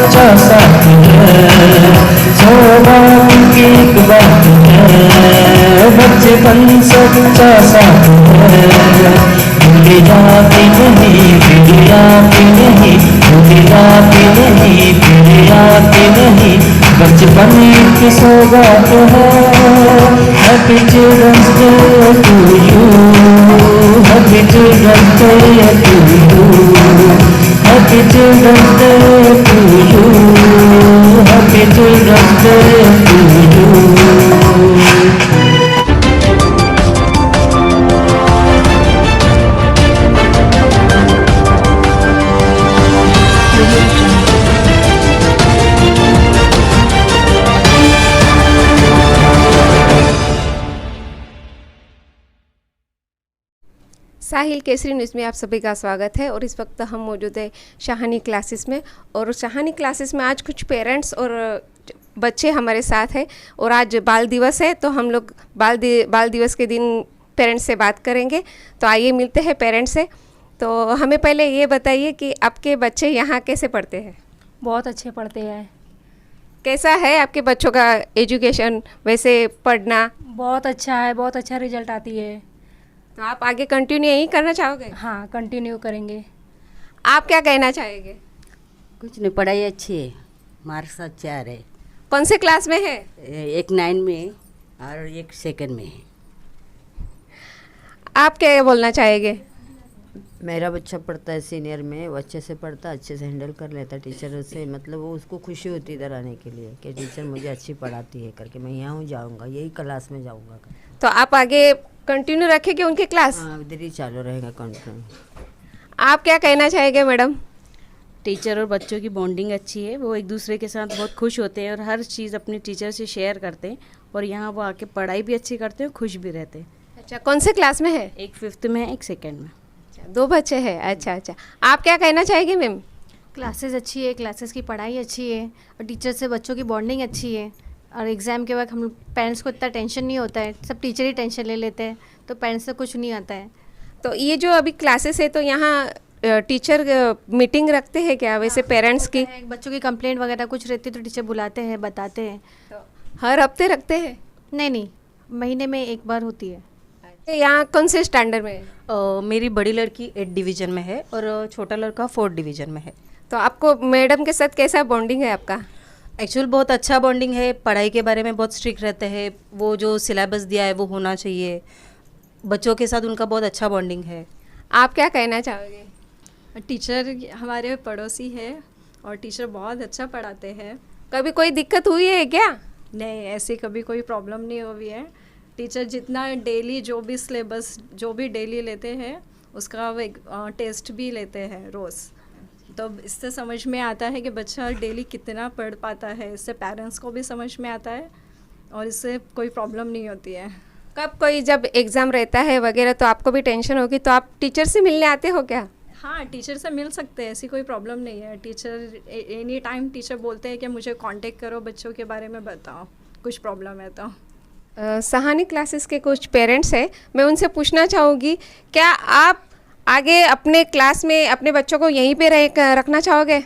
सच्चा साथी है, 100 बात की एक बात है, बचपन सच्चा साथी है, भूल जाती नहीं, भूल जाती नहीं, भूल जाती नहीं, भूल जाती नहीं, बचपन की सौगात है। Happy children's day to you, happy children's day to you, happy children's day to you, happy children's day to you. Sahil Kesari news में आप सभी का स्वागत है। और इस वक्त हम मौजूद है शाहानी क्लासेस में, और शाहानी क्लासेस में आज कुछ पेरेंट्स और बच्चे हमारे साथ हैं। और आज बाल दिवस है, तो हम लोग बाल दिवस के दिन पेरेंट्स से बात करेंगे। तो आइए मिलते हैं पेरेंट्स से। तो हमें पहले ये बताइए कि आपके बच्चे यहाँ कैसे पढ़ते हैं? बहुत अच्छे पढ़ते हैं। कैसा है आपके बच्चों का एजुकेशन, वैसे पढ़ना? बहुत अच्छा है, बहुत अच्छा रिजल्ट आती है। तो आप आगे कंटिन्यू यही करना चाहोगे? हाँ, कंटिन्यू करेंगे। आप क्या कहना चाहेंगे? कुछ नहीं, पढ़ाई अच्छी है, मार्क्स अच्छा आ रहे। कौन से क्लास में है? एक 9 में है और एक 2nd में है। आप क्या बोलना चाहेंगे? मेरा बच्चा पढ़ता है सीनियर में, वो अच्छे से पढ़ता, अच्छे से हैंडल कर लेता है टीचर से, मतलब वो उसको खुशी होती है इधर आने के लिए कि टीचर मुझे अच्छी पढ़ाती है करके, मैं यहाँ जाऊँगा, यही क्लास में जाऊँगा। तो आप आगे कंटिन्यू रखेंगे उनके क्लास? हाँ, इधर ही चालू रहेगा कंटिन्यू। आप क्या कहना चाहेंगे मैडम? टीचर और बच्चों की बॉन्डिंग अच्छी है, वो एक दूसरे के साथ बहुत खुश होते हैं और हर चीज़ अपने टीचर से शेयर करते हैं, और यहाँ वो आके पढ़ाई भी अच्छी करते हैं, खुश भी रहते हैं। अच्छा, कौन से क्लास में है? एक 5th में है, एक 2nd में। अच्छा, 2 बच्चे हैं। अच्छा अच्छा, आप क्या कहना चाहेंगे मैम? क्लासेस अच्छी है, क्लासेस की पढ़ाई अच्छी है, और टीचर से बच्चों की बॉन्डिंग अच्छी है। और एग्ज़ाम के वक्त हम लोग पेरेंट्स को इतना टेंशन नहीं होता है, सब टीचर ही टेंशन ले लेते हैं, तो पेरेंट्स से कुछ नहीं आता है। तो ये जो अभी क्लासेस है, तो यहाँ टीचर मीटिंग रखते हैं क्या वैसे पेरेंट्स की? बच्चों की कंप्लेंट वगैरह कुछ रहती है तो टीचर बुलाते हैं, बताते हैं। तो हर हफ्ते रखते हैं? नहीं, महीने में एक बार होती है। यहाँ कौन से स्टैंडर्ड में है? मेरी बड़ी लड़की 8 डिवीज़न में है और छोटा लड़का 4th डिवीज़न में है। तो आपको मैडम के साथ कैसा बॉन्डिंग है आपका? एक्चुअल बहुत अच्छा बॉन्डिंग है, पढ़ाई के बारे में बहुत स्ट्रिक्ट रहते हैं, वो जो सिलेबस दिया है वो होना चाहिए, बच्चों के साथ उनका बहुत अच्छा बॉन्डिंग है। आप क्या कहना चाहोगे? टीचर हमारे पड़ोसी है और टीचर बहुत अच्छा पढ़ाते हैं। कभी कोई दिक्कत हुई है क्या? नहीं, ऐसी कभी कोई प्रॉब्लम नहीं हुई है। टीचर जितना डेली जो भी सिलेबस जो भी डेली लेते हैं उसका वो टेस्ट भी लेते हैं रोज़, तो इससे समझ में आता है कि बच्चा डेली कितना पढ़ पाता है। इससे पेरेंट्स को भी समझ में आता है और इससे कोई प्रॉब्लम नहीं होती है। कब कोई जब एग्ज़ाम रहता है वगैरह तो आपको भी टेंशन होगी, तो आप टीचर से मिलने आते हो क्या? हाँ, टीचर से मिल सकते हैं, ऐसी कोई प्रॉब्लम नहीं है। टीचर एनी टाइम टीचर बोलते हैं कि मुझे कांटेक्ट करो, बच्चों के बारे में बताओ, कुछ प्रॉब्लम है तो। सहानी क्लासेस के कुछ पेरेंट्स हैं, मैं उनसे पूछना चाहूँगी, क्या आप आगे अपने क्लास में अपने बच्चों को यहीं पे रखना चाहोगे?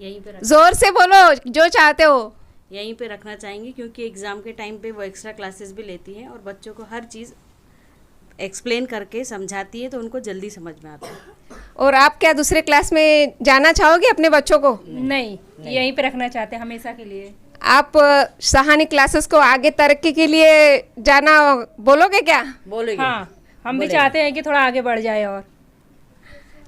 यहीं पे ज़ोर से बोलो जो चाहते हो। यहीं पे रखना चाहेंगे, क्योंकि एग्ज़ाम के टाइम पे वो एक्स्ट्रा क्लासेस भी लेती हैं और बच्चों को हर चीज़ एक्सप्लेन करके समझाती है, तो उनको जल्दी समझ में आता है। और आप क्या दूसरे क्लास में जाना चाहोगे अपने बच्चों को? नहीं, यहीं पे रखना चाहते हैं हमेशा के लिए। आप सहानी क्लासेस को आगे तरक्की के लिए जाना बोलोगे क्या? बोलेंगे। हाँ, हम भी चाहते हैं कि थोड़ा आगे बढ़ जाए, और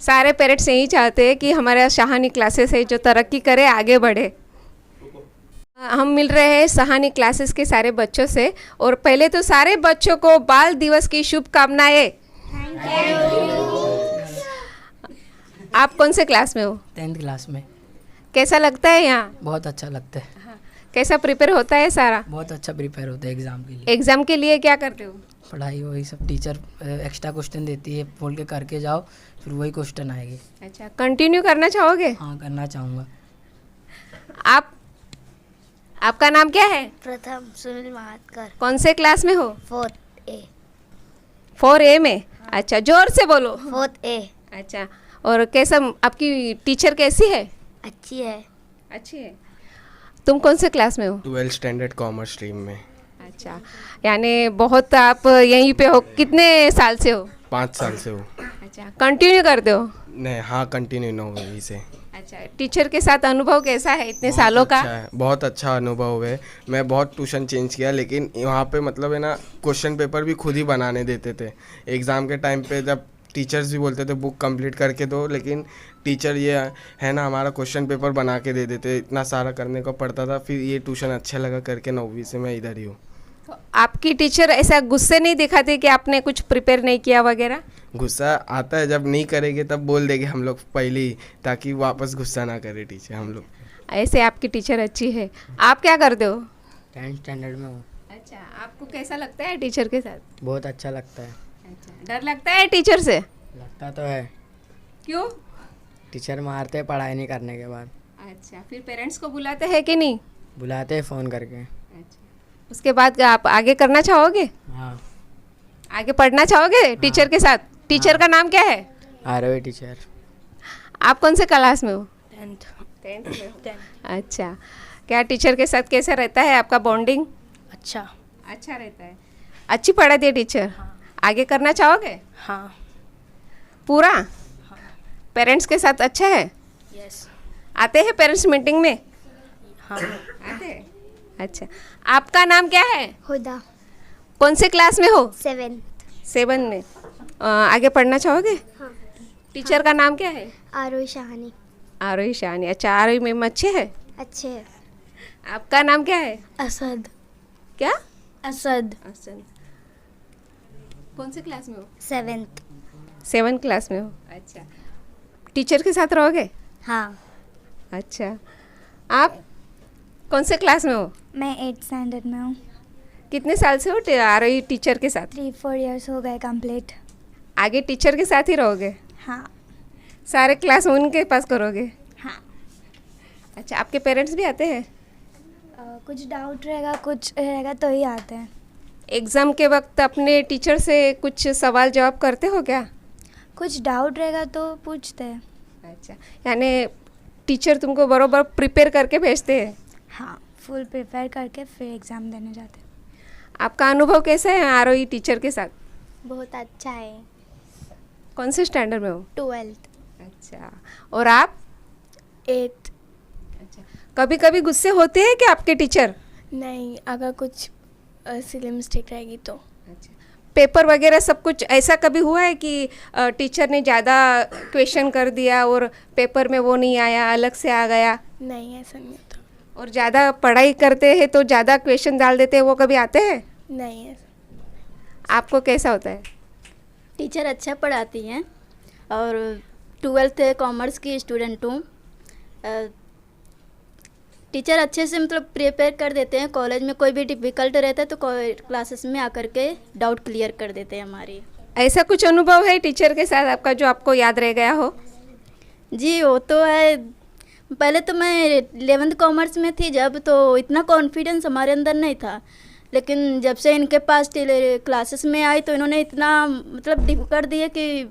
सारे पेरेंट्स यही चाहते हैं कि हमारा सहानी क्लासेस है जो तरक्की करे, आगे बढ़े। हम मिल रहे हैं सहानी क्लासेस के सारे बच्चों से, और पहले तो सारे बच्चों को बाल दिवस की शुभकामनाएं। आप कौन से क्लास में हो? 10th क्लास में। कैसा लगता है यहाँ? बहुत अच्छा लगता है। कैसा प्रिपेयर होता है सारा? बहुत अच्छा प्रिपेयर होता है एग्ज़ाम के लिए। एग्जाम के लिए क्या करते हो? पढ़ाई वही सब, टीचर एक्स्ट्रा क्वेश्चन देती है, बोल के करके जाओ, फिर वही क्वेश्चन आएंगे। अच्छा, कंटिन्यू करना चाहोगे? हाँ, करना चाहूँगा। आपका नाम क्या है? प्रथम सुनील महातकर। कौन से क्लास में हो? 4th A। 4A में? अच्छा, जोर से बोलो। 4th A। अच्छा, और कैसा आपकी टीचर कैसी है? अच्छी है। अच्छी है। तुम कौन से क्लास में हो? 12th स्टैंडर्ड कॉमर्स स्ट्रीम में। अच्छा, यानी बहुत आप यहीं पे हो, कितने साल से हो? 5 साल से हो। अच्छा, कंटिन्यू करते हो? नहीं, हाँ कंटिन्यू ना हो वहीं से। अच्छा, टीचर के साथ अनुभव कैसा है इतने सालों का? अच्छा है, बहुत अच्छा अनुभव है। मैं बहुत ट्यूशन चेंज किया, लेकिन वहाँ पे मतलब है ना, क्वेश्चन पेपर भी खुद ही बनाने देते थे। एग्ज़ाम के टाइम पे जब टीचर्स भी बोलते थे बुक कंप्लीट करके दो, लेकिन टीचर ये है ना हमारा क्वेश्चन पेपर बना के दे देते। इतना सारा करने को पड़ता था। फिर ये ट्यूशन अच्छा लगा करके 9वीं से मैं इधर ही हूँ। तो आपकी टीचर ऐसा गुस्से नहीं दिखाते कि आपने कुछ प्रिपेयर नहीं किया वगैरह? गुस्सा आता है, जब नहीं करेंगे तब बोल देंगे हम लोग पहले ही, ताकि वापस गुस्सा ना करे टीचर हम लोग। ऐसे आपकी टीचर अच्छी है। आप क्या करते हो? 10th स्टैंडर्ड में हूँ। अच्छा, आपको कैसा लगता है टीचर के साथ? बहुत अच्छा लगता है। अच्छा, डर लगता है टीचर से? लगता तो है, क्यों? टीचर मारते हैं पढ़ाई नहीं करने के बाद। अच्छा, फिर पेरेंट्स को बुलाते हैं कि नहीं? बुलाते हैं फ़ोन करके। अच्छा, उसके बाद आप आगे करना चाहोगे? हाँ। आगे पढ़ना चाहोगे टीचर के साथ? टीचर का नाम क्या है? आरवी टीचर। आप कौन से क्लास में हो? 10th में हो? अच्छा, क्या टीचर के साथ कैसा रहता है आपका बॉन्डिंग? अच्छा। अच्छा रहता है। अच्छी पढ़ाती है टीचर? आगे करना चाहोगे? हाँ। पूरा? पेरेंट्स के साथ अच्छा है? यस। आते हैं पेरेंट्स मीटिंग में? हाँ। आते हैं। अच्छा, आपका नाम क्या है? हुदा। कौन से क्लास में हो? 7th में। आगे पढ़ना चाहोगे? हाँ। टीचर का नाम क्या है? आरोही शाहानी। आरोही शाहानी। अच्छा, आरोही मैम अच्छे है? अच्छे है। आपका नाम क्या है? असद। क्या? असद। असद। कौन से क्लास में हो? 7th क्लास में हो। अच्छा, टीचर के साथ रहोगे? हाँ। अच्छा, आप कौन से क्लास में हो? मैं 8th स्टैंडर्ड में हूँ। कितने साल से हो आरोही टीचर के साथ? 3-4 years हो गए कंप्लीट। आगे टीचर के साथ ही रहोगे? हाँ। सारे क्लास उनके पास करोगे? हाँ। अच्छा, आपके पेरेंट्स भी आते हैं? कुछ डाउट रहेगा, कुछ रहेगा तो ही आते हैं। एग्ज़ाम के वक्त अपने टीचर से कुछ सवाल जवाब करते हो क्या? कुछ डाउट रहेगा तो पूछते हैं। अच्छा, यानी टीचर तुमको बरोबर प्रिपेयर करके भेजते हैं? हाँ, फुल प्रिपेयर करके फिर एग्ज़ाम देने जाते हैं। आपका अनुभव कैसा है आरोही टीचर के साथ? बहुत अच्छा है। कौन से स्टैंडर्ड में हो? 12th। अच्छा, और आप? 8th। अच्छा, कभी कभी गुस्से होते हैं क्या आपके टीचर? नहीं, अगर कुछ सिली मिस्टेक रहेगी तो। अच्छा, पेपर वगैरह सब कुछ ऐसा कभी हुआ है कि टीचर ने ज़्यादा क्वेश्चन कर दिया और पेपर में वो नहीं आया, अलग से आ गया? नहीं, ऐसा नहीं होता। और ज़्यादा पढ़ाई करते हैं तो ज़्यादा क्वेश्चन डाल देते हैं, वो कभी आते हैं? नहीं, ऐसा। आपको कैसा होता है? टीचर अच्छा पढ़ाती हैं और 12th कॉमर्स की स्टूडेंट हूँ। टीचर अच्छे से मतलब प्रिपेयर कर देते हैं। कॉलेज में कोई भी डिफ़िकल्ट रहता है तो क्लासेस में आकर के डाउट क्लियर कर देते हैं हमारी। ऐसा कुछ अनुभव है टीचर के साथ आपका जो आपको याद रह गया हो? जी, वो तो है। पहले तो मैं 11th कॉमर्स में थी जब, तो इतना कॉन्फिडेंस हमारे अंदर नहीं था, लेकिन जब से इनके पास क्लासेस में आई तो इन्होंने इतना मतलब डिप कर दिया कि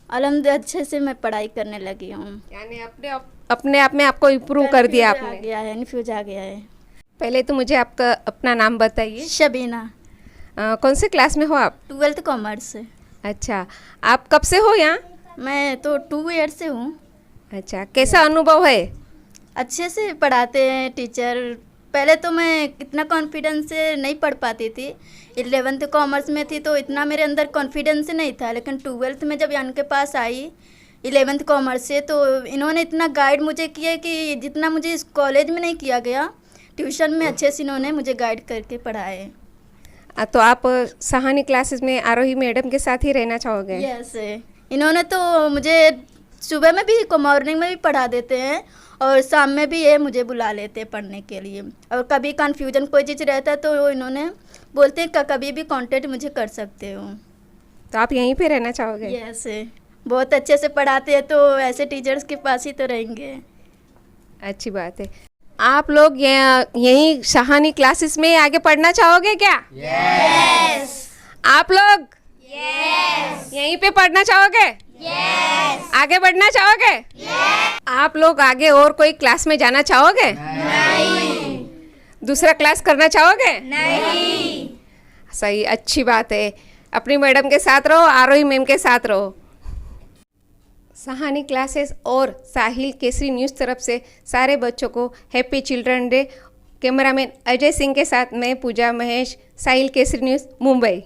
अलहमदिल्ला अच्छे से मैं पढ़ाई करने लगी हूँ। यानी अपने आप में आपको इम्प्रूव कर दिया आपने? आ गया है, इन्फ्यूज आ गया है। पहले तो मुझे आपका अपना नाम बताइए। शबीना। कौन से क्लास में हो आप? 12th कॉमर्स से। अच्छा, आप कब से हो यहाँ? मैं तो 2 years से हूँ। अच्छा, कैसा अनुभव है? अच्छे से पढ़ाते हैं टीचर। पहले तो मैं इतना कॉन्फिडेंस से नहीं पढ़ पाती थी। 11th कॉमर्स में थी तो इतना मेरे अंदर कॉन्फिडेंस नहीं था, लेकिन 12th में जब इनके पास आई 11th कॉमर्स से तो इन्होंने इतना गाइड मुझे किया कि जितना मुझे इस कॉलेज में नहीं किया गया, ट्यूशन में अच्छे से इन्होंने मुझे गाइड करके पढ़ाए। तो आप सहानी क्लासेस में आरोही मैडम के साथ ही रहना चाहोगे? यस, इन्होंने तो मुझे सुबह में भी मॉर्निंग में भी पढ़ा देते हैं और शाम में भी ये मुझे बुला लेते हैं पढ़ने के लिए। और कभी कन्फ्यूजन कोई चीज़ रहता है तो इन्होंने बोलते हैं कि कभी भी कांटेक्ट मुझे कर सकते हो। तो आप यहीं पे रहना चाहोगे? यस, बहुत अच्छे से पढ़ाते हैं तो ऐसे टीचर्स के पास ही तो रहेंगे। अच्छी बात है। आप लोग यहीं सहानी क्लासेस में आगे पढ़ना चाहोगे क्या? यस। आप लोग यस। यहीं पे पढ़ना चाहोगे? यस। आगे बढ़ना चाहोगे? यस। आप लोग आगे और कोई क्लास में जाना चाहोगे? नहीं। दूसरा क्लास करना चाहोगे? नहीं। सही, अच्छी बात है। अपनी मैडम के साथ रहो, आरोही मैम के साथ रहो। सहानी क्लासेस और साहिल केसरी न्यूज़ तरफ से सारे बच्चों को happy children day. Cameraman Ajay Singh के साथ मैं Pooja Mahesh, Sahil Kesari news, Mumbai.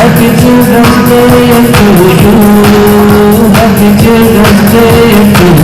Happy Children's Day to you. Happy Children's Day to you.